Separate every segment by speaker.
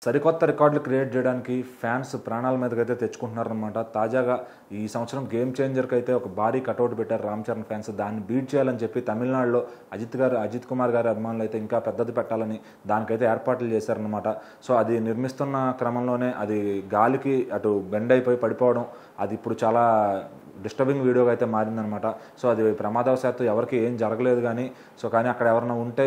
Speaker 1: సరికొత్త రికార్డులు క్రియేట్ చేయడానికి ఫ్యాన్స్ ప్రాణాల మీదకైతే తెచ్చుకుంటున్నారనమాట. తాజాగా ఈ సంవత్సరం గేమ్ చేంజర్కి అయితే ఒక భారీ కటౌట్ పెట్టారు రామ్ చరణ్ ఫ్యాన్స్. దాన్ని బీట్ చేయాలని చెప్పి తమిళనాడులో అజిత్ కుమార్ గారి అభిమానులు అయితే ఇంకా పెద్దది పెట్టాలని దానికైతే ఏర్పాట్లు చేశారనమాట. సో అది నిర్మిస్తున్న క్రమంలోనే అది గాలికి అటు బెండ్ అయిపోయి పడిపోవడం, అది ఇప్పుడు చాలా డిస్టర్బింగ్ వీడియోగా అయితే మారిందనమాట. సో అది ప్రమాదవశాత్తు ఎవరికి ఏం జరగలేదు కానీ అక్కడ ఎవరైనా ఉంటే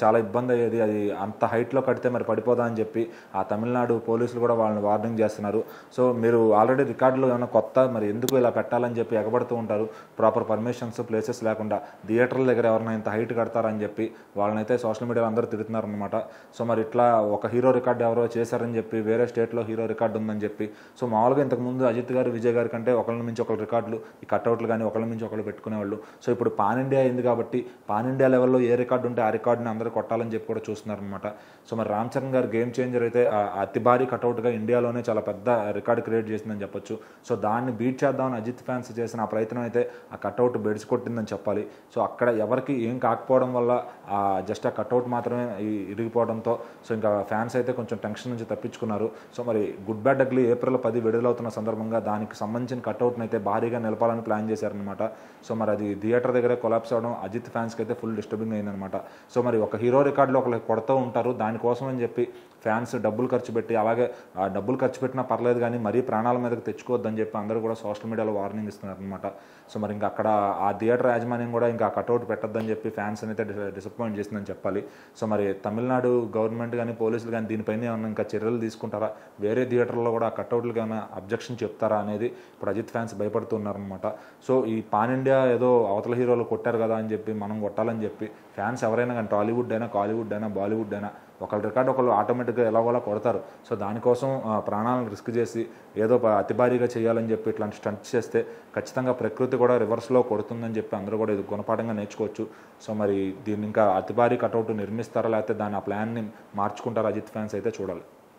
Speaker 1: చాలా ఇబ్బంది అయ్యేది. అది అంత హైట్లో కడితే మరి పడిపోదా అని చెప్పి ఆ తమిళనాడు పోలీసులు కూడా వాళ్ళని వార్నింగ్ చేస్తున్నారు. సో మీరు ఆల్రెడీ రికార్డులు ఏమైనా కొత్త, మరి ఎందుకు ఇలా పెట్టాలని చెప్పి ఎగబడుతూ ఉంటారు. ప్రాపర్ పర్మిషన్స్ ప్లేసెస్ లేకుండా థియేటర్ల దగ్గర ఎవరైనా ఇంత హైట్ కడతారని చెప్పి వాళ్ళనైతే సోషల్ మీడియాలో అందరూ తిరుగుతున్నారనమాట. సో మరి ఇట్లా ఒక హీరో రికార్డు ఎవరో చేశారని చెప్పి, వేరే స్టేట్లో హీరో రికార్డు ఉందని చెప్పి, సో మామూలుగా ఇంతకుముందు అజిత్ గారు, విజయ్ గారి కంటే ఒకళ్ళ నుంచి ఒకళ్ళు రికార్డులు, ఈ కట్అవుట్లు కానీ ఒకళ్ళ నుంచి ఒకళ్ళు పెట్టుకునేవాళ్ళు. సో ఇప్పుడు పాన్ ఇండియా అయింది కాబట్టి పాన్ ఇండియా లెవెల్లో ఏ రికార్డు ఉంటే ఆ రికార్డుని అందరూ కొట్టాలని చెప్పి కూడా చూస్తున్నారనమాట. సో మరి రామ్ చరణ్ గారు గేమ్ చేంజర్ అయితే అతి భారీ కట్అవుట్గా ఇండియాలోనే చాలా పెద్ద రికార్డు క్రియేట్ చేసిందని చెప్పొచ్చు. సో దాన్ని బీట్ చేద్దామని అజిత్ ఫ్యాన్స్ చేసిన ఆ ప్రయత్నం అయితే ఆ కట్అవుట్ బెడిసి కొట్టిందని చెప్పాలి. సో అక్కడ ఎవరికి ఏం కాకపోవడం వల్ల జస్ట్ ఆ కట్అవుట్ మాత్రమే ఇరిగిపోవడంతో సో ఇంకా ఫ్యాన్స్ అయితే కొంచెం టెన్షన్ నుంచి తప్పించుకున్నారు. సో మరి గుడ్ బ్యాడ్ అగ్లీ ఏప్రిల్ 10 విడుదలవుతున్న సందర్భంగా దానికి సంబంధించిన కట్అవుట్ని అయితే భారీగా నిలపాలని ప్లాన్ చేశారనమాట. సో మరి అది థియేటర్ దగ్గరే కొలాప్స్ అవడం అజిత్ ఫ్యాన్స్కి అయితే ఫుల్ డిస్టర్బింగ్ అయిందనమాట. సో మరి ఒక హీరో రికార్డులో ఒకరికి కొడుతూ ఉంటారు, దానికోసం అని చెప్పి ఫ్యాన్స్ డబ్బులు ఖర్చు పెట్టి, అలాగే ఆ డబ్బులు ఖర్చు పెట్టినా పర్లేదు కానీ మరీ ప్రాణాల మీదకి తెచ్చుకోవద్దని చెప్పి అందరూ కూడా సోషల్ మీడియాలో వార్నింగ్ ఇస్తున్నారు అనమాట. సో మరి ఇంకా అక్కడ ఆ థియేటర్ యాజమాన్యం కూడా ఇంకా కట్అవుట్ పెట్టద్దని చెప్పి ఫ్యాన్స్ అయితే డిసప్పాయింట్ చేసిందని చెప్పాలి. సో మరి తమిళనాడు గవర్నమెంట్ కానీ పోలీసులు కానీ దీనిపైన ఏమైనా ఇంకా చర్యలు తీసుకుంటారా, వేరే థియేటర్లో కూడా ఆ కట్అవుట్లకి ఏమైనా అబ్జెక్షన్ చెప్తారా అనేది ఇప్పుడు అజిత్ ఫ్యాన్స్ భయపడుతున్నారనమాట. సో ఈ పాన్ ఇండియా ఏదో అవతల హీరోలు కొట్టారు కదా అని చెప్పి మనం కొట్టాలని చెప్పి ఫ్యాన్స్ ఎవరైనా కానీ టాలీవుడ్ అయినా, కాలీవుడ్ అయినా, బాలీవుడ్ అయినా ఒకళ్ళ రికార్డు ఒకళ్ళు ఆటోమేటిక్గా ఎలాగోలా కొడతారు. సో దానికోసం ప్రాణాలను రిస్క్ చేసి ఏదో అతి భారీగా చేయాలని చెప్పి ఇట్లాంటి స్టంట్స్ చేస్తే ఖచ్చితంగా ప్రకృతి కూడా రివర్స్లో కొడుతుందని చెప్పి అందరూ కూడా ఇది గుణపాఠంగా నేర్చుకోవచ్చు. సో మరి దీన్ని ఇంకా అతి భారీ కట్అవుట్ నిర్మిస్తారా, లేకపోతే దాని ఆ ప్లాన్ని మార్చుకుంటారా అజిత్ ఫ్యాన్స్ అయితే చూడాలి.